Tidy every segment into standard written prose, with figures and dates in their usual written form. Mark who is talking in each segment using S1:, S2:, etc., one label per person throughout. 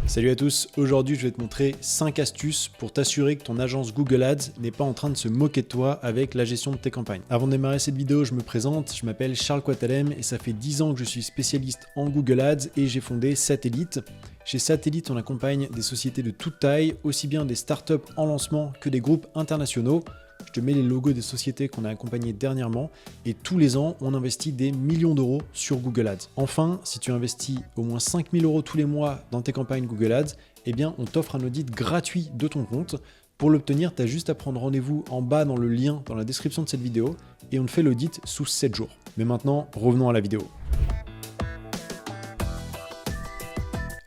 S1: Salut à tous, aujourd'hui je vais te montrer 5 astuces pour t'assurer que ton agence Google Ads n'est pas en train de se moquer de toi avec la gestion de tes campagnes. Avant de démarrer cette vidéo, je me présente, je m'appelle Charles Coatalem et ça fait 10 ans que je suis spécialiste en Google Ads et j'ai fondé Satellite. Chez Satellite, on accompagne des sociétés de toute taille, aussi bien des startups en lancement que des groupes internationaux. Je te mets les logos des sociétés qu'on a accompagnées dernièrement et tous les ans, on investit des millions d'euros sur Google Ads. Enfin, si tu investis au moins 5 000 euros tous les mois dans tes campagnes Google Ads, eh bien, on t'offre un audit gratuit de ton compte. Pour l'obtenir, tu as juste à prendre rendez-vous en bas dans le lien dans la description de cette vidéo et on te fait l'audit sous 7 jours. Mais maintenant, revenons à la vidéo.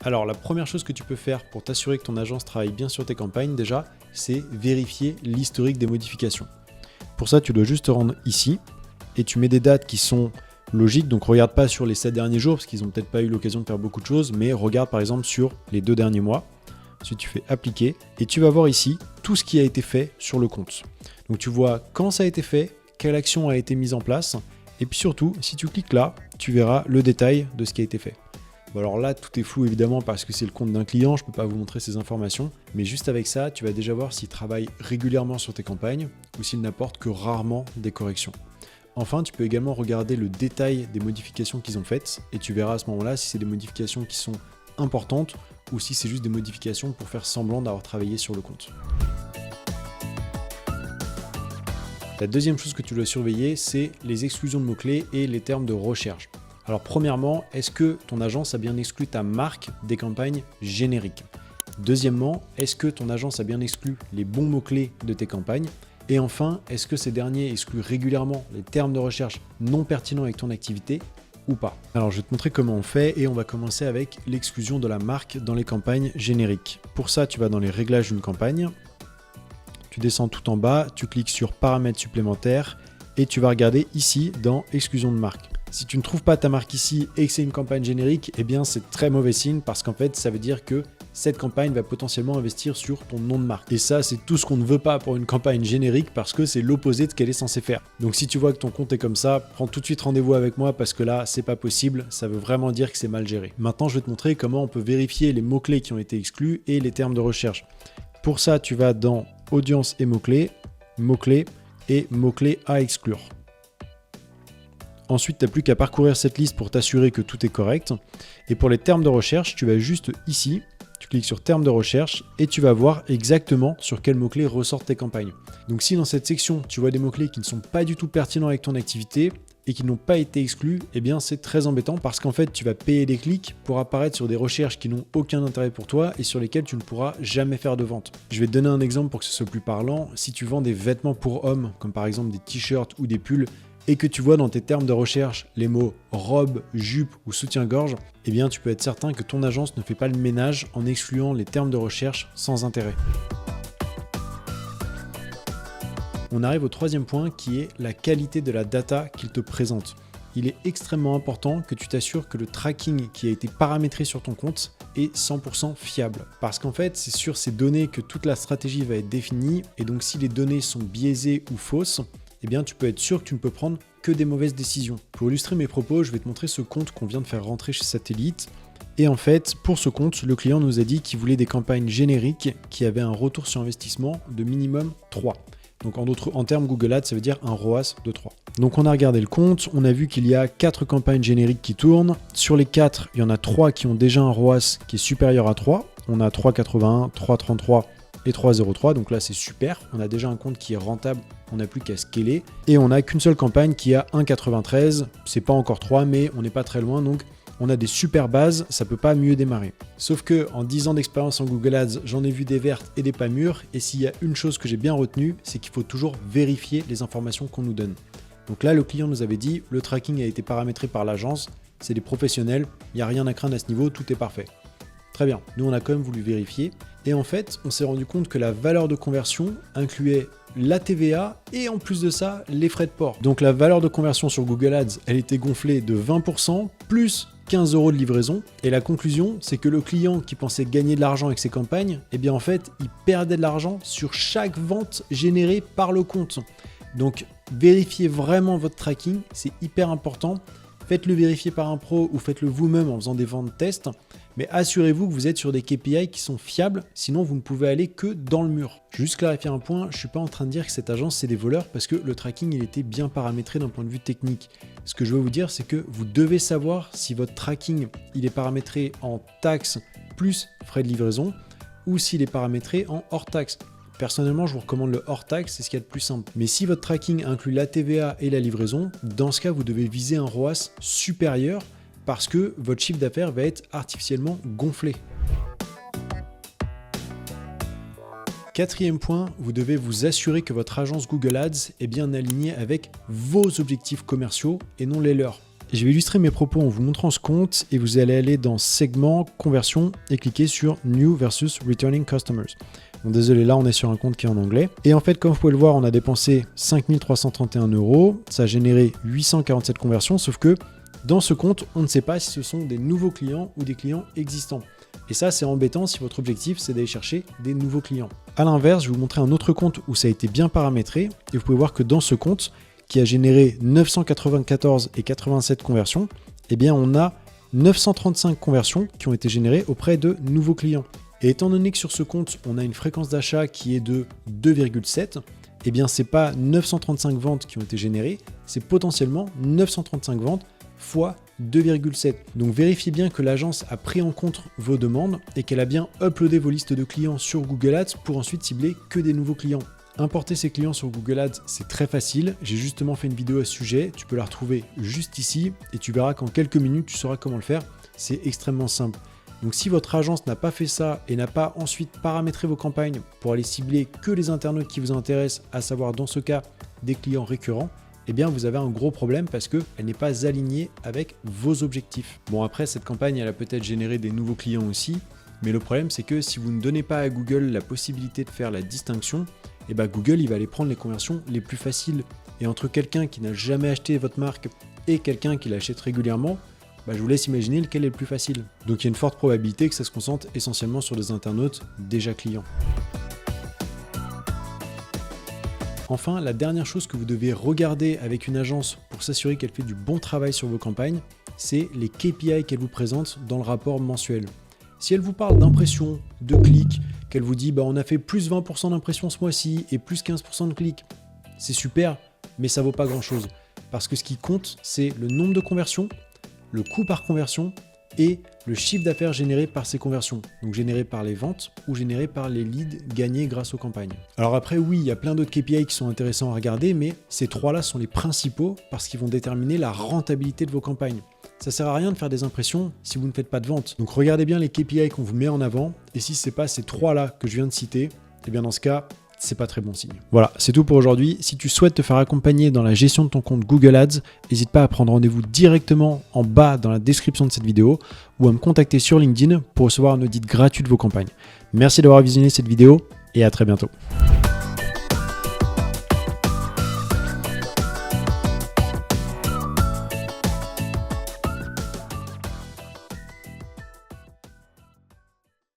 S1: Alors, la première chose que tu peux faire pour t'assurer que ton agence travaille bien sur tes campagnes, déjà, c'est vérifier l'historique des modifications. Pour ça, tu dois juste te rendre ici et tu mets des dates qui sont logiques. Donc, regarde pas sur les 7 derniers jours parce qu'ils n'ont peut-être pas eu l'occasion de faire beaucoup de choses, mais regarde par exemple sur les 2 derniers mois. Ensuite, tu fais appliquer et tu vas voir ici tout ce qui a été fait sur le compte. Donc, tu vois quand ça a été fait, quelle action a été mise en place et puis surtout, si tu cliques là, tu verras le détail de ce qui a été fait. Bon alors là, tout est flou évidemment parce que c'est le compte d'un client, je ne peux pas vous montrer ces informations, mais juste avec ça, tu vas déjà voir s'il travaille régulièrement sur tes campagnes ou s'il n'apporte que rarement des corrections. Enfin, tu peux également regarder le détail des modifications qu'ils ont faites et tu verras à ce moment-là si c'est des modifications qui sont importantes ou si c'est juste des modifications pour faire semblant d'avoir travaillé sur le compte. La deuxième chose que tu dois surveiller, c'est les exclusions de mots-clés et les termes de recherche. Alors premièrement, est-ce que ton agence a bien exclu ta marque des campagnes génériques? Deuxièmement, est-ce que ton agence a bien exclu les bons mots-clés de tes campagnes? Et enfin, est-ce que ces derniers excluent régulièrement les termes de recherche non pertinents avec ton activité ou pas? Alors je vais te montrer comment on fait et on va commencer avec l'exclusion de la marque dans les campagnes génériques. Pour ça, tu vas dans les réglages d'une campagne, tu descends tout en bas, tu cliques sur paramètres supplémentaires et tu vas regarder ici dans exclusion de marque. Si tu ne trouves pas ta marque ici et que c'est une campagne générique, eh bien c'est très mauvais signe parce qu'en fait ça veut dire que cette campagne va potentiellement investir sur ton nom de marque. Et ça c'est tout ce qu'on ne veut pas pour une campagne générique parce que c'est l'opposé de ce qu'elle est censée faire. Donc si tu vois que ton compte est comme ça, prends tout de suite rendez-vous avec moi parce que là c'est pas possible, ça veut vraiment dire que c'est mal géré. Maintenant je vais te montrer comment on peut vérifier les mots-clés qui ont été exclus et les termes de recherche. Pour ça tu vas dans audience et mots-clés et mots-clés à exclure. Ensuite, tu n'as plus qu'à parcourir cette liste pour t'assurer que tout est correct. Et pour les termes de recherche, tu vas juste ici, tu cliques sur termes de recherche et tu vas voir exactement sur quels mots-clés ressortent tes campagnes. Donc si dans cette section, tu vois des mots-clés qui ne sont pas du tout pertinents avec ton activité et qui n'ont pas été exclus, eh bien c'est très embêtant parce qu'en fait, tu vas payer des clics pour apparaître sur des recherches qui n'ont aucun intérêt pour toi et sur lesquelles tu ne pourras jamais faire de vente. Je vais te donner un exemple pour que ce soit plus parlant. Si tu vends des vêtements pour hommes, comme par exemple des t-shirts ou des pulls, et que tu vois dans tes termes de recherche les mots robe, jupe ou soutien-gorge, eh bien tu peux être certain que ton agence ne fait pas le ménage en excluant les termes de recherche sans intérêt. On arrive au troisième point qui est la qualité de la data qu'il te présente. Il est extrêmement important que tu t'assures que le tracking qui a été paramétré sur ton compte est 100% fiable. Parce qu'en fait, c'est sur ces données que toute la stratégie va être définie et donc si les données sont biaisées ou fausses, eh bien tu peux être sûr que tu ne peux prendre que des mauvaises décisions. Pour illustrer mes propos, je vais te montrer ce compte qu'on vient de faire rentrer chez Satellite. Et en fait, pour ce compte, le client nous a dit qu'il voulait des campagnes génériques qui avaient un retour sur investissement de minimum 3. Donc en termes Google Ads, ça veut dire un ROAS de 3. Donc on a regardé le compte, on a vu qu'il y a 4 campagnes génériques qui tournent. Sur les 4, il y en a 3 qui ont déjà un ROAS qui est supérieur à 3. On a 3,81, 3,33 et 3,03, donc là c'est super, on a déjà un compte qui est rentable, on n'a plus qu'à scaler, et on n'a qu'une seule campagne qui a 1,93, c'est pas encore 3, mais on n'est pas très loin, donc on a des super bases, ça peut pas mieux démarrer. Sauf que en 10 ans d'expérience en Google Ads, j'en ai vu des vertes et des pas mûres, et s'il y a une chose que j'ai bien retenue, c'est qu'il faut toujours vérifier les informations qu'on nous donne. Donc là, le client nous avait dit, le tracking a été paramétré par l'agence, c'est des professionnels, il n'y a rien à craindre à ce niveau, tout est parfait. Très bien, nous on a quand même voulu vérifier et en fait on s'est rendu compte que la valeur de conversion incluait la TVA et en plus de ça les frais de port. Donc la valeur de conversion sur Google Ads elle était gonflée de 20% plus 15 € de livraison et la conclusion c'est que le client qui pensait gagner de l'argent avec ses campagnes, eh bien en fait il perdait de l'argent sur chaque vente générée par le compte. Donc vérifiez vraiment votre tracking, c'est hyper important. Faites-le vérifier par un pro ou faites-le vous-même en faisant des ventes test Mais assurez-vous que vous êtes sur des KPI qui sont fiables, sinon vous ne pouvez aller que dans le mur. Je vais juste clarifier un point, je ne suis pas en train de dire que cette agence c'est des voleurs parce que le tracking il était bien paramétré d'un point de vue technique. Ce que je veux vous dire c'est que vous devez savoir si votre tracking il est paramétré en taxes plus frais de livraison ou s'il est paramétré en hors taxe. Personnellement, je vous recommande le hors taxe, c'est ce qu'il y a de plus simple. Mais si votre tracking inclut la TVA et la livraison, dans ce cas, vous devez viser un ROAS supérieur parce que votre chiffre d'affaires va être artificiellement gonflé. Quatrième point, vous devez vous assurer que votre agence Google Ads est bien alignée avec vos objectifs commerciaux et non les leurs. Je vais illustrer mes propos en vous montrant ce compte et vous allez aller dans segment conversion et cliquer sur New versus Returning Customers. Bon, désolé, là on est sur un compte qui est en anglais. Et en fait, comme vous pouvez le voir, on a dépensé 5 331 €, ça a généré 847 conversions, sauf que dans ce compte, on ne sait pas si ce sont des nouveaux clients ou des clients existants. Et ça, c'est embêtant si votre objectif, c'est d'aller chercher des nouveaux clients. A l'inverse, je vais vous montrer un autre compte où ça a été bien paramétré et vous pouvez voir que dans ce compte, qui a généré 994 et 87 conversions, eh bien on a 935 conversions qui ont été générées auprès de nouveaux clients. Et étant donné que sur ce compte, on a une fréquence d'achat qui est de 2,7, eh bien c'est pas 935 ventes qui ont été générées, c'est potentiellement 935 ventes fois 2,7. Donc vérifiez bien que l'agence a pris en compte vos demandes et qu'elle a bien uploadé vos listes de clients sur Google Ads pour ensuite cibler que des nouveaux clients. Importer ces clients sur Google Ads, c'est très facile. J'ai justement fait une vidéo à ce sujet. Tu peux la retrouver juste ici et tu verras qu'en quelques minutes, tu sauras comment le faire. C'est extrêmement simple. Donc si votre agence n'a pas fait ça et n'a pas ensuite paramétré vos campagnes pour aller cibler que les internautes qui vous intéressent, à savoir dans ce cas des clients récurrents, eh bien vous avez un gros problème parce qu'elle n'est pas alignée avec vos objectifs. Bon après, cette campagne, elle a peut-être généré des nouveaux clients aussi, mais le problème c'est que si vous ne donnez pas à Google la possibilité de faire la distinction, et bah Google il va aller prendre les conversions les plus faciles. Et entre quelqu'un qui n'a jamais acheté votre marque et quelqu'un qui l'achète régulièrement, je vous laisse imaginer lequel est le plus facile. Donc il y a une forte probabilité que ça se concentre essentiellement sur des internautes déjà clients. Enfin, la dernière chose que vous devez regarder avec une agence pour s'assurer qu'elle fait du bon travail sur vos campagnes, c'est les KPI qu'elle vous présente dans le rapport mensuel. Si elle vous parle d'impressions, de clics, qu'elle vous dit on a fait plus 20% d'impressions ce mois-ci et plus 15% de clics, c'est super, mais ça vaut pas grand-chose. Parce que ce qui compte, c'est le nombre de conversions, le coût par conversion et le chiffre d'affaires généré par ces conversions, donc généré par les ventes ou généré par les leads gagnés grâce aux campagnes. Alors après, oui, il y a plein d'autres KPI qui sont intéressants à regarder, mais ces trois-là sont les principaux parce qu'ils vont déterminer la rentabilité de vos campagnes. Ça sert à rien de faire des impressions si vous ne faites pas de vente. Donc regardez bien les KPI qu'on vous met en avant, et si ce n'est pas ces trois-là que je viens de citer, eh bien dans ce cas, c'est pas très bon signe. Voilà, c'est tout pour aujourd'hui. Si tu souhaites te faire accompagner dans la gestion de ton compte Google Ads, n'hésite pas à prendre rendez-vous directement en bas dans la description de cette vidéo ou à me contacter sur LinkedIn pour recevoir un audit gratuit de vos campagnes. Merci d'avoir visionné cette vidéo et à très bientôt.